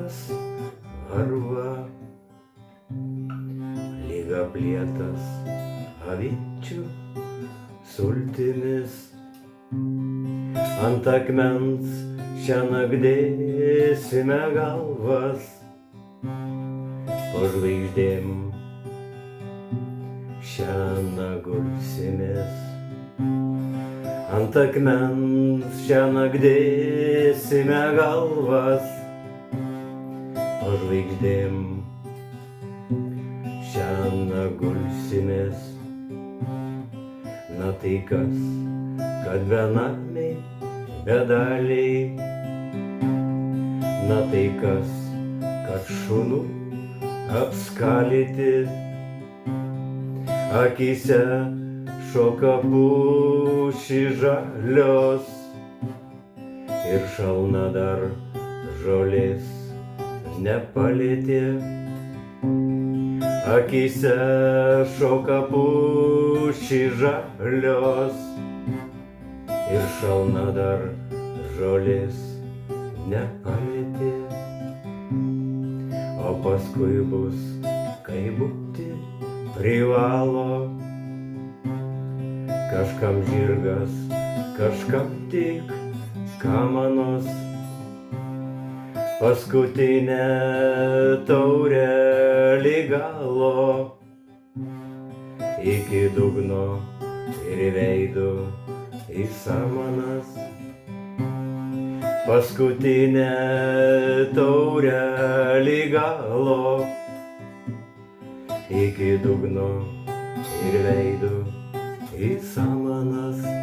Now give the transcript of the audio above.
laikas varva, lyg aplietas avyčių sultimis. Ant akmens šiąnakt dėsime galvas, po žvaigždėm šiąnakt gulsimės. Ant akmens šiąnakt dėsime galvas, po žvaigždėm šiąnakt gulsimės. Na tai kas, kad benamiai, bedaliai, na tai kas, kad šunų apskalyti, akyse šoka pušys žalios ir šalna dar žolės nepalietė. Akyse šoka pušys žalios ir šalna dar žolės nepalietė. O paskui bus, kai būti privalo, kažkam žirgas, kažkam tik kamanos. Paskutinę taurelį galo, iki dugno ir veidų į samanas. Paskutinę taurelį galo, iki dugno ir veidų į samanas.